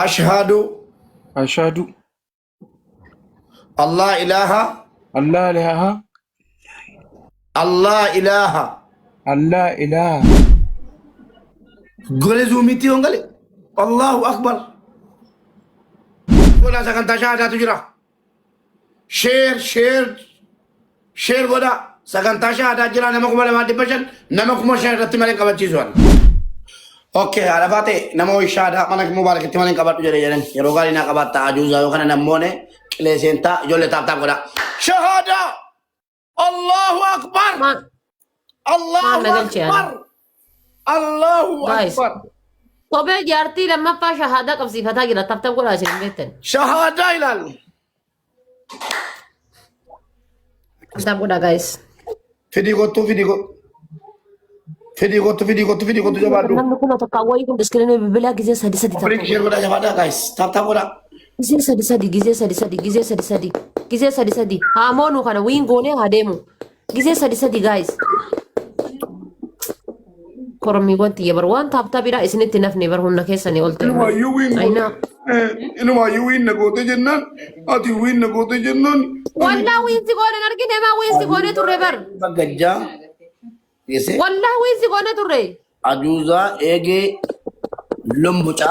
أشهد أشهد الله إله الله إله الله إله الله إله قول زوميتي ونقلي الله أكبر قول سكن تشهد تجرا شير قولا سكن تشهد تجرا نمكم ما دبشن نمكم شهر تمالين كبر تيزوان اوكي على فاتي نمو الشهادة منك مبارك تمالين كبر تجرا يرن يروغالي نكبر تعجوزا وكان نمونه كليسينتا جولة تاب قولا شهادة الله أكبر الله أكبر الله أكبر طبعا جارتي لما فا شهادة قبسي فتا جرا تب قولا عشان بيتن شهادة إلال تب قولا guys فيديو كوتو جبادو نحن كنا تقوي كنا سكرين ببلا جزء سادي فريق شير ولا جبادا guys تاب ولا جزء سادي هامونو كنا وين غوني هادمو جزء سادي guys كرمي وانتي يبروان تاب بيرا اسنت نفني برهن كيسني قلت إنما يوين إنما يوين نقود جنان أتي وين نقود جنان والله وين سيقول نركين ما وين سيقول تريبر بجا يسه والله وين سيقول تري أجوزا إيجي لمبوچا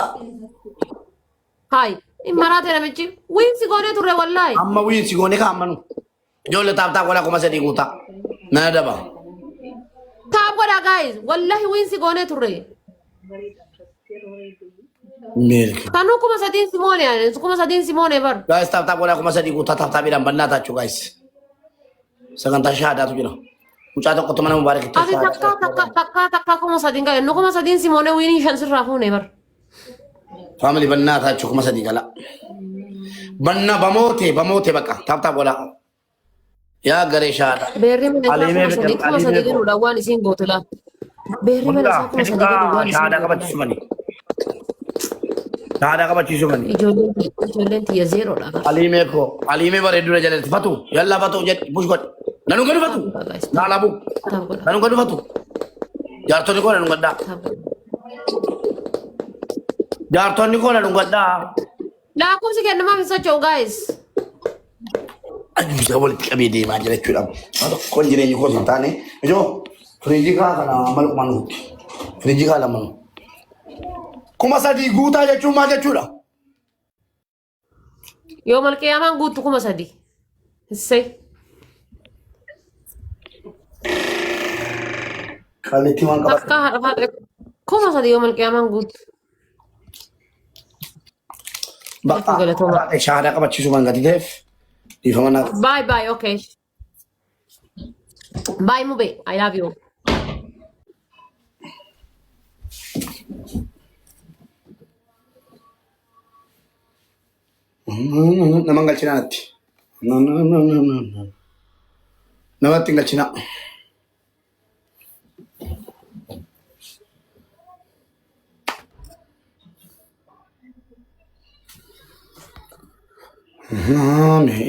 هاي إمارات أنا بتجي وين سيقول تري والله أما وين سيقول كامنو جول تاب ولا كم سدي قوتا نادبا تاب ولا guys والله وين سيقول تري ميرك تانو كم سدين سيموني يعني كم سدين سيموني بر guys تاب ولا كم سدي قوتا تاب بيرام بنا تاچو guys سكان تشهادة تجرا مچاتو كتو منا مبارك أبي تكا كم سدين كاي نو كم سدين سيموني وين شان سر راهوني بر family بنا تاچو كم سدي كلا بنا بموتي بكا تاب ولا يا غريشادا بيري من كم سدين ولا وان سين بوتلا بيري من كم سدين ولا شهادة كبتشومني شهادة كبتشومني إجولين تي زيرو لا عليمي بردو جلت فتو يلا فتو جت بوشكوت نانو كنو فتو نالا بو نانو كنو فتو جارتو نيكو نانو غدا جارتو نيكو نانو غدا لا كم سكين ما في سوتشو guys أجوز أول كبيدي ما جلت شو لام هذا كون جري نيكو سنتاني جو فريجي كنا مالك مانو فريجي كلا مانو كم سادي غوتا جتشو ما جتشو لا يوم القيامة قلت كم سدي السي خالتي وان كبت كم سدي يوم القيامة قلت بقى شهادة كبتشومن غادي ديف دي فمانا باي اوكي باي موبي I love you Namang galchina natti. No. Namatti galchina.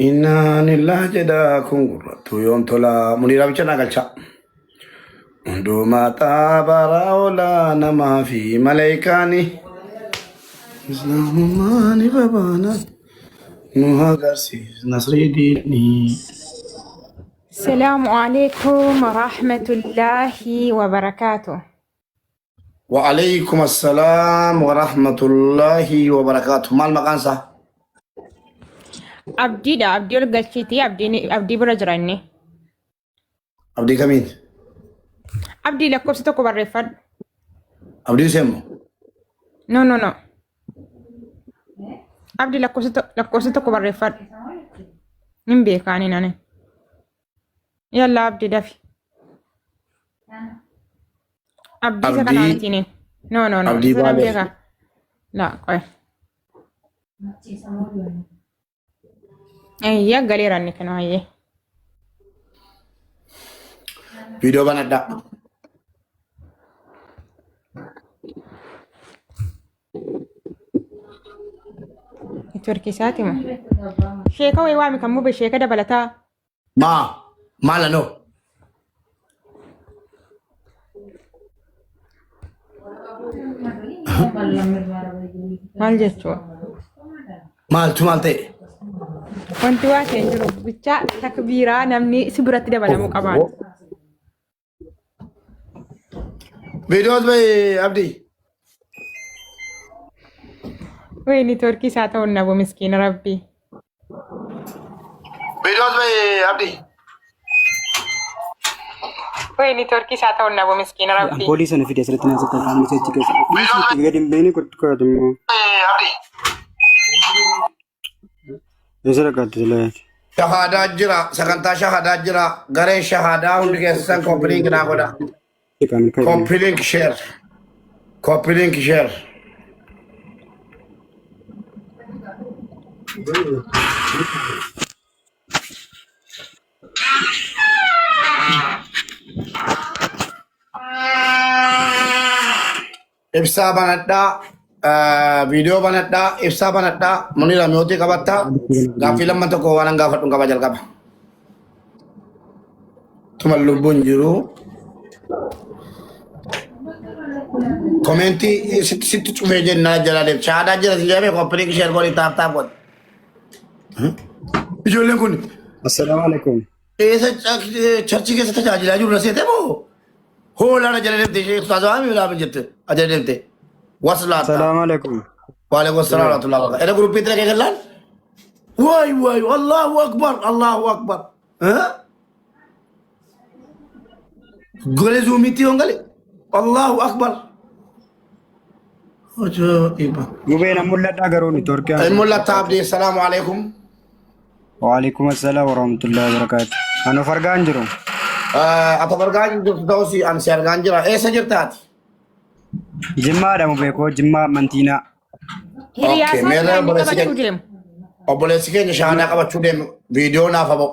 Inna lillahi jada kungura tu yom tola munira bichana galcha. Unduma tabara ola nama fi malaikani. Islamumani babana. السلام عليكم ورحمة الله وبركاته. وعليكم السلام ورحمة الله وبركاته. ما المكان صح؟ عبدي القشيتي عبدي برجرني. عبدي كمين؟ عبدي لكوستو كبرفد. عبدي سمو؟ No. عبدي لكوستو كبرفد. نمبي كاني ناني. يلا عبدي دافي. عبدي سكانتيني. No. عبدي بابي. لا قوي. يا غاليراني كانوا هي. فيديو بنادا. تركي ساتمة شيكا ويوامي كم مو بشيكا دبلتا ما لنو مال جتشو Maaltu maal ta'e? Wanti waa ta'e hin jiru. Bicha takbiiraa namni si biratti dabalamuu qabaan. Viidiyoos bahee Abdii. Wayni Turkii isaa ta'uun nabu miskiina rabbii. Viidiyoos bahee Abdii. Wayni Turkii isaa ta'uun nabu miskiina rabbii. Poolii sana fide asirratti naasifta qaamni seechi keessa. Gadi hin beekne qoqqoodamuu. Abdii. Eessa rakkaatti silaati? Shahadaa jira, sagantaa shahadaa jira. Gareen shahadaa hundi keessan kompiiliinki naa godha. Kompiiliinki sheer. Kompiiliinki sheer. Ibsaa banadhaa. Video banadhaa. Ibsaa banadhaa. Muni lamyooti qabattaa. Gaaffii lamman tokko waan gaafadhu qaba jalqaba. Tuma lubbuun jiru. Komentii sitti cufee jennaa jala deem. Shaadaa jira si jedhame kompiiliinki sheer godhi taap godhi. Ijoolleen kun Assalaamu alaikum. eessa charchii keessa tajaajilaa jiru na seete moo? Hoolaan ajala deemte ishee taasifamaa miidhaa jette ajala deemte. Waslaata. Assalaamu alaikum. Waalaikum salaam wa rahmatullahi wa barakatuh. Ada grup Petra kayak lan? Wai, Allahu Akbar, Allahu Akbar. Hah? Gole zoomiti ongali. Allahu Akbar. Ojo iba. Gubeen mul'adhaa garuu ni Turkiyaan. Mul'ata abdi. Assalamu alaikum. Waalaikum assalam warahmatullahi wabarakatuh. Anu fargaan jiru. Apa fargaan jiru tahu si an si argaan jira. Esa jirtaati. Jimmaadha mu beekoo Jimmaa Mantiinaa. Hiriyaa Okay, isaa meera inni obboleessi qabachuu keenya. deemu. Obboleessi keenya shahadaa qabachuu deemu. Viidiyoo naaf habu.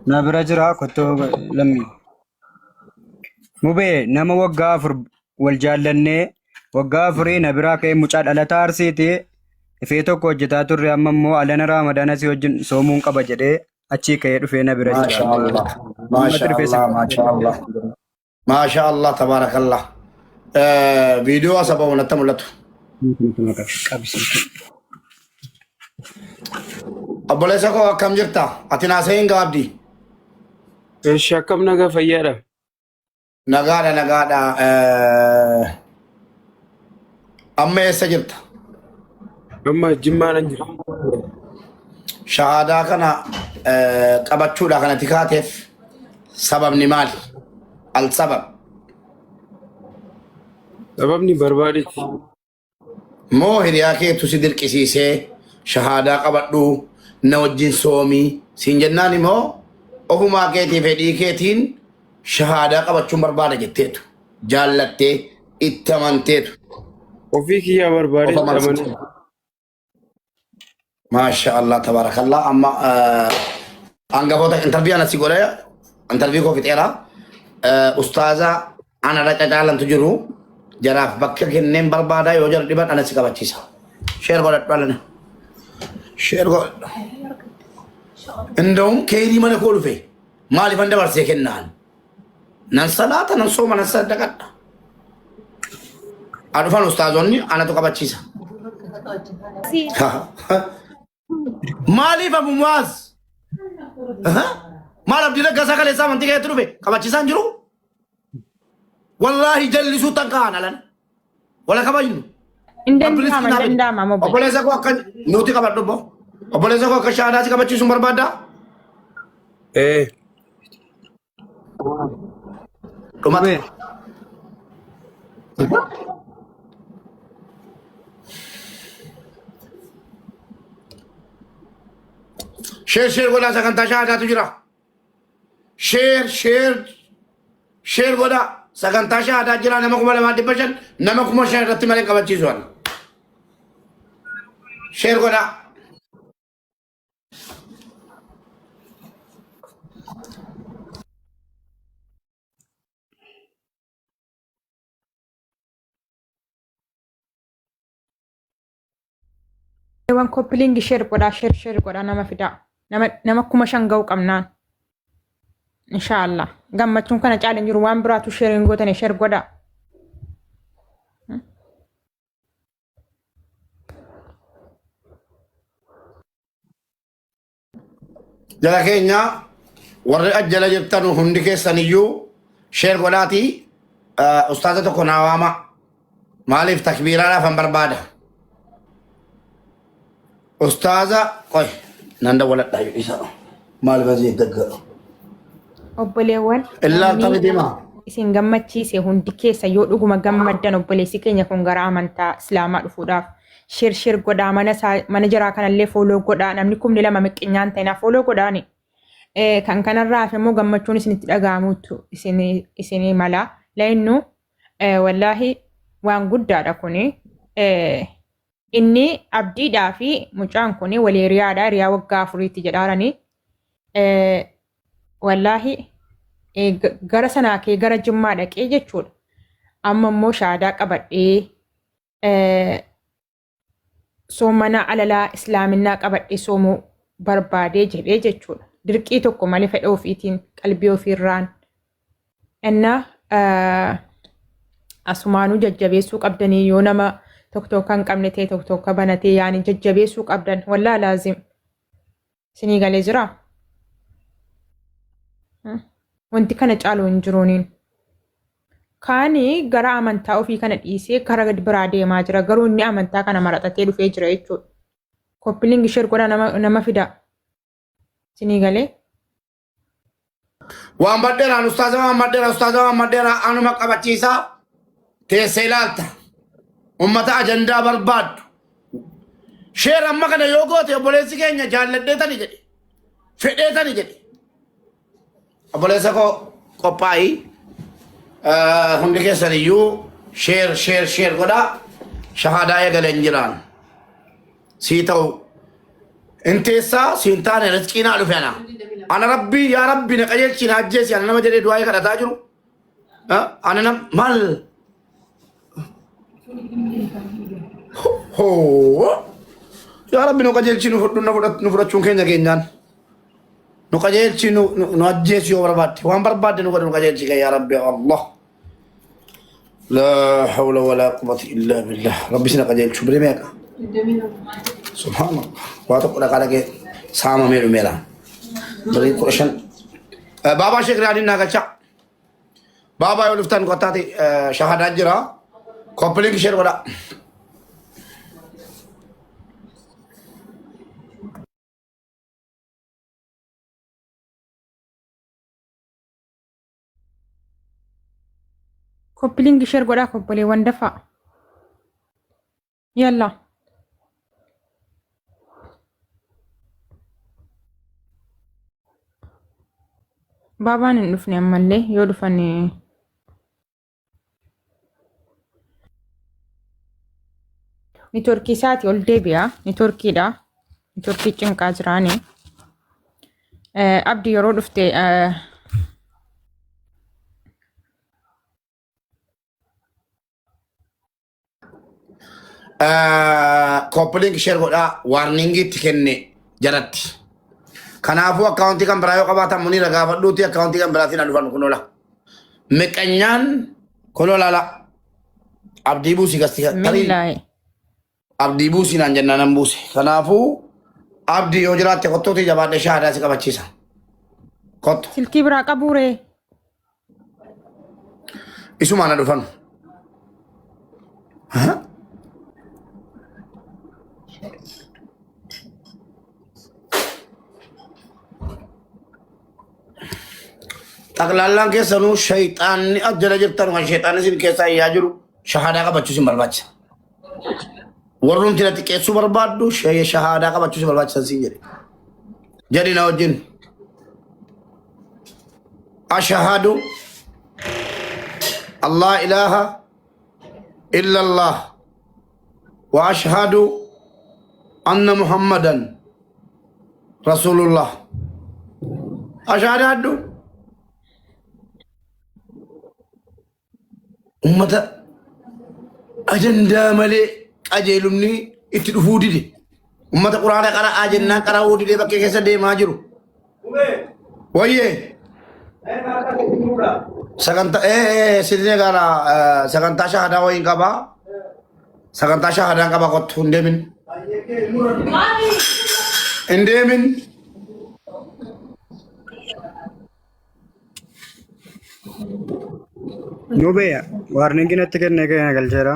Na bira jira kottoo lammii. Mubee nama waggaa 4 wal jaallannee waggaa 4 na biraa ka'ee mucaa dhalataa arsiitee ifee tokko hojjetaa turre amma immoo alana raamadaana si wajjin soomuun qaba jedhee achii ka'ee dhufee na bira jira. Masha Allah, tabarakallah. Viidiyoo asaba wanatti mul'atu. Obboleessa koo akkam jirta? Ati naasa'een gaabdi? Eessi akkam nagaa fayyaadha? Nagaadha. Amma eessa jirta? Amma Jimmaadhaan jira. Shahadaa kana qabachuudha kanatti kaateef sababni maali? Al-sabab. Sababni barbaadeeti. Moo hiriyaa keetu si dirqisiisee shahadaa qabadhu na wajjin soomii siin jennaan immoo ofumaa keetii fedhii keetiin shahadaa qabachuun barbaada jetteetu jaallattee itti amanteetu. Ofii kiyyaa barbaadee amane. Masha Allah, tabarakallah. Amma angafoota intarviiyaan asii godhee intarviyuu koo fixeera. Ustaaza ana dhaqa caalantu jiru. Jaraaf bakka kenneen barbaadaa yoo jara dhiban ana si qabachiisa. Sheer godhadhu alana. Sheer godhadhu. Inda'uun keerii mana koo dhufe maaliifan dabarsee kennaan? Nan salaata nan sooma nan saddaqadha. Adufan ustaazonni anatu qabachiisa. Maaliif Abu Muaz? Maal abdii raggasaa kaleessaa amantii keetti dhufe qabachiisaan jiru? Wallahi jallisuu tankaan alan. Wala kabajnu. Indanda'ama mobile. Obboleessa koo akka nuti qabadhu obbo. Obboleessa koo akka shahadaa si qabachiisuun barbaaddaa? Dhumate. Sheer godhaa sagantaa shahadaatu jira. Sheer godhaa sagantaa shahadaa jira nama 2,500 nama 5,000 irratti malee qabachiisu waan. Sheer godhaa. Waan koppilingi sheer godhaa nama fidaa. Nama 5,000 ga'u qabnaan. Inshaallah. Gammachuun kana caalaan jiru waan biraatu sheeriin gootane sheer godhaa. jala keenya warri ajjala jirtan hundi keessaniyyuu sheer godhaatii ustaaza tokko naa waama maaliif takbiiraadhaaf an barbaada ustaaza qoy nan dawwaladha isa maal bazii dagga Obboleewwan illaa tabi deema isin gammachiise hundi keessa yoo dhuguma gammaddan obboleessi keenya kun gara amantaa islaamaa dhufuudhaaf shir godhaa mana jaraa kanallee fooloo godhaa namni kumni lama miqinyaan ta'ina fooloo godhaani. Kan kanarraa fi immoo gammachuun isinitti dhaga'amuutu isinii mala. Lainnu wallaahi waan guddaadha kuni. Inni abdiidhaa fi mucaan kuni walii riyaadha. Riyaa waggaa 4 jedhaarani. Wallaahi gara sanaa kee gara jimmaa dhaqee jechuudha. Amma immoo shaadaa qabadhee soomana alalaa islaaminaa qabadhee soomuu barbaadee jedhee jechuudha. Dirqii tokko malee fedha ofiitiin qalbii ofiirraan. Innaa asumaanuu jajjabeessuu qabdanii yoo nama tokko kan qabne ta'e tokko banatee yaani jajjabeessuu qabdan wallaa laazim. Sinii galee jiraa? Wanti kana caalu hin jiruuniin. Kaani gara amantaa ofii kana dhiisee gara biraa deemaa jira. Garuu inni amantaa kana maraxatee dhufee jira jechuudha. Koppiliin sheer godhaa nama fida. Sinii galee? waan badheeraan ustaaza waan badheeraa anuma qabachiisaa teessee ilaalta ummata ajandaa barbaaddu sheer amma kana yoo goote obboleessi keenya jaalladheetani jedhe fedheetani jedhe obboleessa koo qophaayi hundi keessaniyyuu sheer godhaa shahadaa eegaleen jiraan sii ta'u انتسا سينتان رزقنا لفنا انا ربي يا ربي نقجل شي ناجس يعني انا ما جري دعاء كذا تاجرو انا مال هو يا ربي نقجل شي نفرط شون كين جاكين نقجل شي ناجس يو برباد وان برباد نقجل شي يا ربي الله لا حول ولا قوة إلا بالله ربي سنقجل شو بريميك سبحان الله واتق لك على سامة ميرو ميرا بري قرشن بابا شكرا علينا قلشا بابا يولفتان قطاتي شهادات جرا كوبلينك شير ولا Koppiliin sheer godhaa koppoleewwan dafaa. Yalla. Baabaan hin dhufne ammallee yoo dhufan niitoorkii isaati ol deebi'a. Niitoorkiidha. Niitoorkii cinqaa jiraani. Abdi yeroo dhufte koppiliinki sheer godhaa waarningiitti kenne jalatti. Kanaafuu akkaawuntii kan biraa yoo qabaatan munii ragaafadhuuti akkaawuntii kan biraatiin dhufan kun ola. Miqanyaan kun olaala. Abdii buusii gasti tarii. Abdii buusii naan jennaan nan buuse. Kanaafuu abdii yoo jiraatte kottooti jabaadhe shaahadaa si qabachiisa. Kotto. silkii biraa qabuuree. Isumaan na dhufan. Taklallaan keessanuu shayxaanni ajjala jirtan kan shayxaanni isin keessaa iyyaa jiru shahadaa qabachuu isin barbaachisa. Warrumti na xiqqeessuu barbaaddu shahadaa qabachuu isin barbaachisan siin jedhe. Jedhi na wajjin. Ashahadu Allah ilaha illallah wa ashhadu anna Muhammadan Rasulullah. Ashhadu ummata ajandaa malee qajeelumni itti dhufuu dide ummata quraana qara'aa jennaan qara'uu dide bakkee keessa deemaa jiru wayyee sagantaa gara sagantaa shahadaa wayiin qabaa sagantaa shahadaa qabaa kottu hin deemin Nubee warningi natti kenne kana galcheera.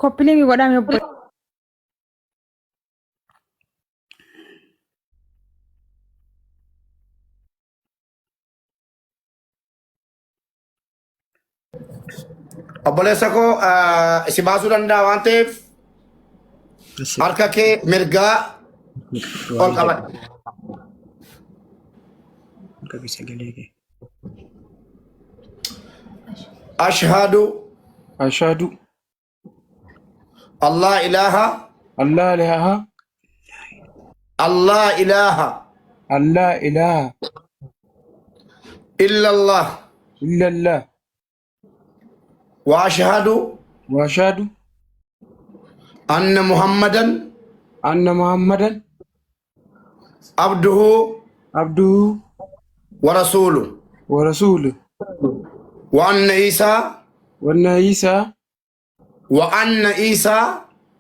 Koppilingi godhame obbo. Obboleessa koo si baasuu danda'a waan ta'eef harka kee mirgaa ol qabadhu. Ashhadu ashhadu Allah ilaha alla ilaha Allah ilaha alla ilaha illallah illa allah wa ashhadu wa ashhadu anna Muhammadan anna muhammadan abduhu abduhu wa rasuluhu wa rasuluhu wa anna Isa wa anna isa wa anna Isa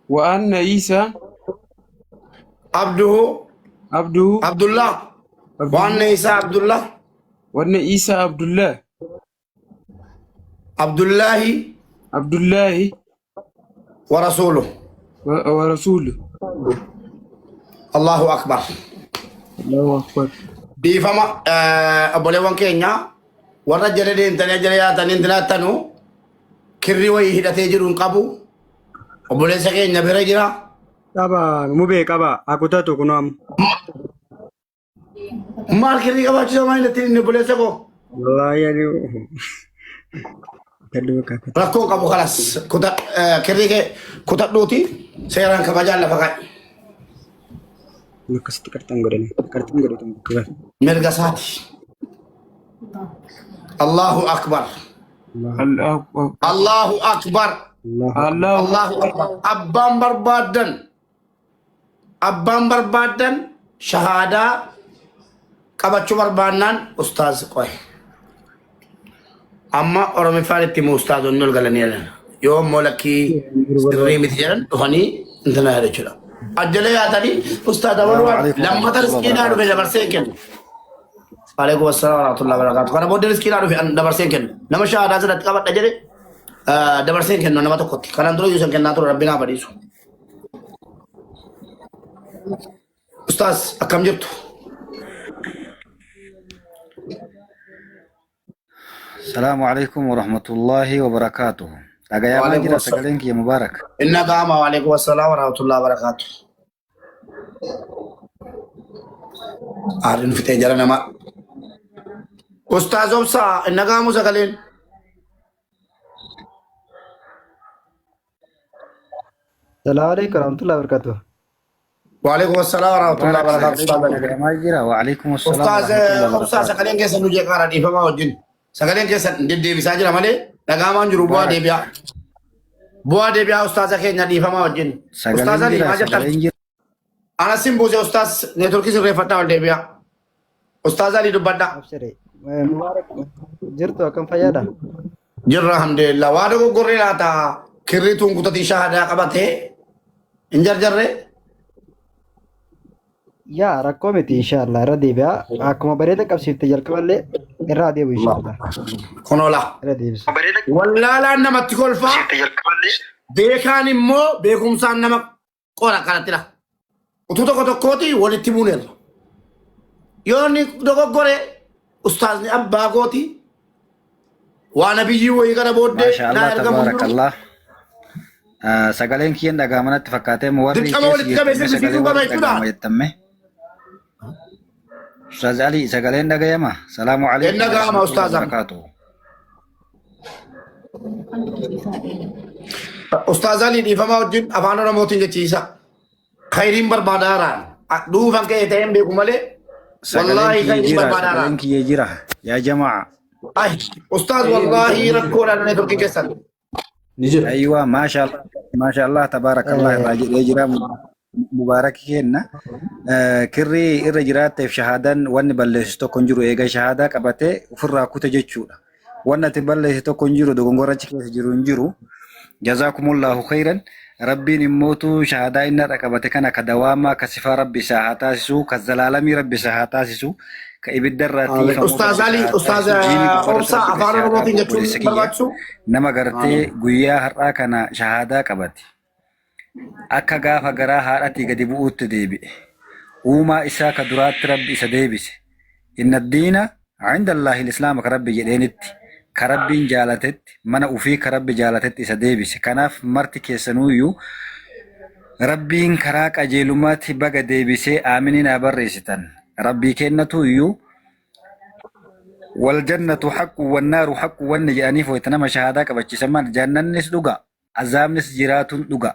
wa anna isa abduhu abduhu Abdullah wa anna Isa Abdullah wa anna isa abdullah Abdullahi abdullahi wa rasuluhu. wa rasuluhu. Allahu akbar. Allahu akbar. Dhiifama obboleewwan keenya warra jala deemtanii jala yaatanii intinaattanuu kirri wayii hidhatee jiru hin qabu. Obboleessa keenya bira jira. Qaba mubee qaba akutatu kunoom. Maal kirri qabaachisa maal hidhatee inni obboleessa koo? Wallahi ani Rakkoo qabu kalas kirri kee kutadhuuti seeraan kabajaan lafa kaa'e. akkasitti qarxan godhatan. Mirga isaati. Allahu akbar. Allahu akbar. Allahu akbar. Abbaan barbaadan shahaadaa qabachuu barbaannaan ustaaz qoy. Amma Oromiffaan itti himu ustaazonni ol galanii jiran. Yoo immoo lakkii sirrii miti jedhan dhufanii intana yaada jechuudha. Ajjala yaatanii ustaaza walwaan lammata riskiidhaa dhufe dabarsee kennu. Alaikum assalam wa rahmatullahi wa barakatuh. Kana booddee riskiidhaa dhufe dabarsee kennu. Nama shahaadaa asirratti qabadha jedhe dabarsee kennu nama tokkotti. Kanaan dura yuusan kennaa ture rabbi naa badhiisu. Ustaaz akkam jirtu? السلام عليكم ورحمة الله وبركاته. أجا ما جرى سكالينك يا مبارك. إنك أما وعليكم السلام ورحمة الله وبركاته. أهلين في تجارنا ما. أستاذ أبصا إنك أما سكالين. السلام عليكم ورحمة الله وبركاته. وعليكم السلام ورحمة الله وبركاته. أجا ما جرى وعليكم السلام. أستاذ أبصا سكالين كيسا نجي كارا دي فما وجين. Sagaleen keessan deddeebisaa jira malee dhagaamaan jiru bu'aa deebi'aa. Bu'aa deebi'aa ustaaza keenya dhiifamaa wajjin. Ustaaza dhiifamaa jettan. Anasin buuse ustaaz neetworkii sirreeffadhaa ol deebi'aa. Ustaaza Ali dubbadhaa. Jirtu akkam fayyaadha? Jirra alhamdulillah. Waa dogoggorree laata kirrituun kutatii shaahadaa qabatee hin jarjarree? Yaa rakkoo miti inshaallah irra deebi'a. Akkuma bareeda qabsiifte jalqaballee irraa deebi'u inshaallah. Kunola. Irra deebisu. Wallaalaan namatti kolfaa. Beekaan immoo beekumsaan nama qora kanattidha. Utuu tokko tokkooti walitti buuneerra. Yoo inni dogoggore ustaazni abbaa gooti waan abiyyii wayii kana booddee Maashaallah tabaarakallah. Sagaleen kiyyan dhagaa manatti fakkaatee warri jettamme. Ustaaz Ali sagaleen dhagayama. Salaamu alaikum. Inni dhagayama ustaaza. Ustaaz Ali dhiifamaa wajjin afaan Oromootiin jechiisa. Khayriin barbaadaaraan dhuufan ka'ee ta'een beeku malee wallaahi khayriin barbaadaaraan. Sagaleen kiyya jira yaa jamaa. Ay ustaaz wallaahi rakkoodhaan neetworkii keessan. أيوة ما شاء الله تبارك الله راجل يجرى مبارك هنا كري الرجرات في شهادة وان بلشتو كنجرو إيجا شهادة كبته وفرا كتجتشولا وان تبلشتو كنجرو دعونغورا تكيس جرو جزاكم الله خيرا rabbiin immootu shahadaa inni irra qabate kana ka dawaamaa ka sifaa rabbi isaa haa taasisu ka zalaalamii rabbi isaa haa taasisu ka ibidda irraatti Ustaaz Ali, Ustaaz Obsa afaan Oromootiin jechuun barbaachisu. nama gartee guyyaa har'aa kana shahadaa qabate akka gaafa garaa haadhatii gadi bu'uutti deebi'e uumaa isaa ka duraatti rabbi isa deebise inna diina عند الله الإسلام كربي جدينت كربي جالتت من أوفي كربي جالتت إسا ديبس كناف مرتك يسنويو ربي كراك أجيلومات بغا ديبسي آمنين أبريستان ربي كنتو يو والجنة حق والنار حق والنجانيف ويتنام شهاداك بچي سمان جنن نس دوغا عذاب نس جراتون دوغا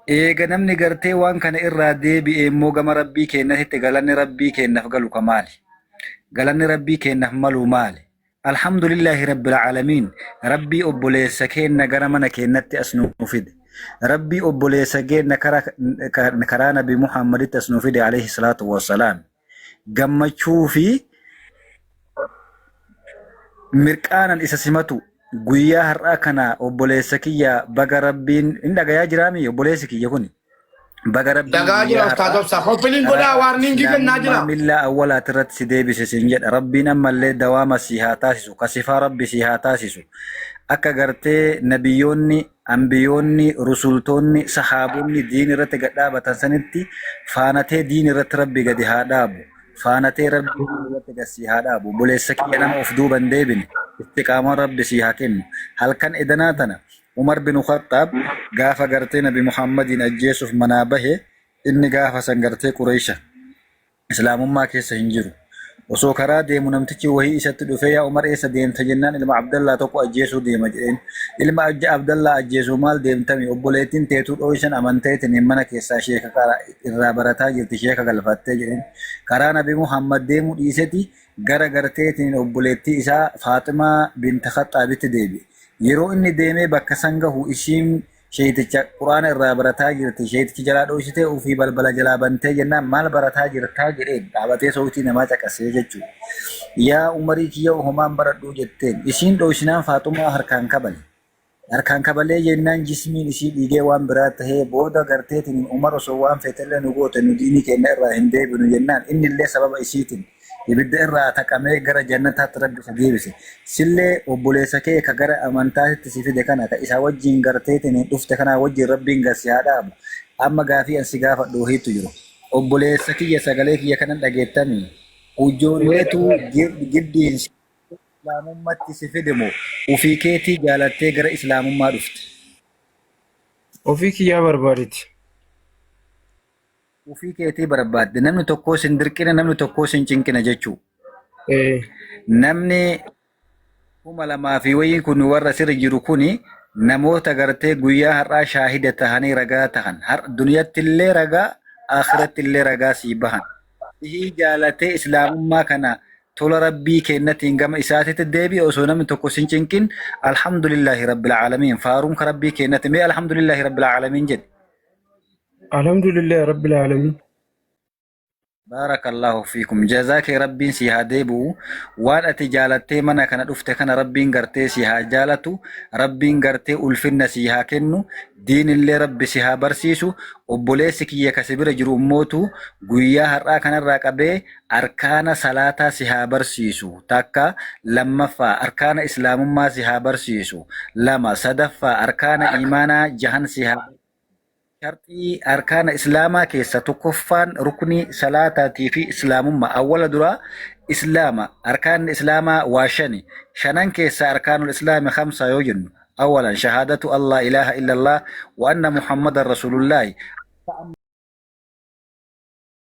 إيغا نمني غرتي وان كان إرادي بي إموغا مربي كنت تغلن ربي كنف غلو كمالي غلن ربي كنف ملو مالي الحمد لله رب العالمين ربي أبوليس كن نغرمنا كنت أسنو مفيد ربي أبوليس كن نكرا نبي محمد أسنو فيد عليه الصلاة والسلام غمچو في mirqaanan isa simatu guyyaa har'aa kana obboleessa kiyya baga rabbiin inni dhagayaa jiraami obboleessi kiyya kun baga rabbiin Dagaa jira Ustaaz Obsa. Hoppiliin godhaa waarniingii kennaa jira. millaa awwalaati irratti si deebise sin jedha rabbiin ammallee dawaama si haa taasisu kasifaa rabbi si haa taasisu akka gartee nabiyyoonni ambiyoonni rusultoonni sahaabonni diin irratti gadhaabatan sanitti faanatee diin irratti rabbi gadi haa dhaabu. faanatee rabbi irratti gasii haa dhaabu obboleessa kiyya nama of duuban deebine istiqaamaan rabbi si haa kennu halkan edanaa tana Umar bin Khattab gaafa gartee Nabi Muhammadin ajjeesuuf manaa bahe inni gaafa san gartee Qureesha islaamummaa keessa hin jiru osoo karaa deemu namtichi wahii isatti dhufee yaa Umar eessa deemta jennaan ilma Abdallaa tokko ajjeesuu deema jedheen ilma Abdallaa ajjeesuu maal deemtami obboleettiin teetuu dho'isan amanteetiin mana keessaa sheeka irraa barataa jirti sheeka galfattee jedheen karaa Nabi Muhammad deemuu dhiiseti gara garteetiin obboleettii isaa Faatimaa binta Khaxaabitti deebi'e yeroo inni deemee bakka san gahu ishiin sheeticha Quraana irraa barataa jirti sheetichi jalaa dho'isitee ofii balbala jalaa bantee jennaan maal barataa jirtaa jedheen dhaabatee sautii namaa caqasee jechuudha yaa Umarii kiyya homaan baradhuu jetteen ishiin dho'isinaan Faatumaa harkaan kabalee jennaan jismiin ishii dhiigee waan biraa tahee booda garteetiin Umar osoo waan feetellee nu goote nu diinii keenya irraa hin deebinu jennaan innillee sababa ishiitiin ibidda irraa taqamee gara jannataatti rabbi isa deebise sillee obboleessa kee ka gara amantaatti si fide kana ka isaa wajjin garteetiin dhufte kana wajjin rabbiin gasi haa dhaabu amma gaafii ansi gaafadhu hiitu jiru obboleessa kiyya sagalee kiyya kanan dhageettanii ujoolleetu giddiin islaamummaatti si fide moo ofii keetii jaalattee gara islaamummaa dhufte ofii kiyyaa barbaaditi. ofii keetii barbaadde namni tokko sin dirqina namni tokko sin cinqina jechuu namni 2000 fi wayiin kun warra sirri jiru kuni namoota gartee guyyaa har'aa shaahida tahanii ragaa tahan duniyatti illee ragaa akhiratti illee ragaa sii bahan ihii jaalatee islaamummaa kana tola rabbii kennatiin gama isaatitti deebi'e osoo namni tokko sin cinqin alhamdulillahi rabbil aalamiin faaruun ka rabbii kennate mee alhamdulillahi rabbil aalamiin jedhe Alhamdulillah Rabbil Alamin. بارك الله فيكم جزاك ربي سيها ديبو وانا تجالتي منا كان دفت كان ربي غرتي سيها جالتو ربي غرتي الفن سيها كنو دين اللي ربي سيها برسيسو وبوليسك يكسبر جروموتو غويا هرا كان راقبه اركان صلاه سيها برسيسو تاكا لما فا اركان اسلام ما سيها برسيسو لما صدفا اركان ايمانا جهان سيها شرطي أركان إسلاما كيسا تكفان ركني صلاة في إسلام ما أول درا إسلاما أركان إسلاما واشني شنان كيسا أركان الإسلام 5 يوجن أولا شهادة الله إله إلا الله وأن محمد رسول الله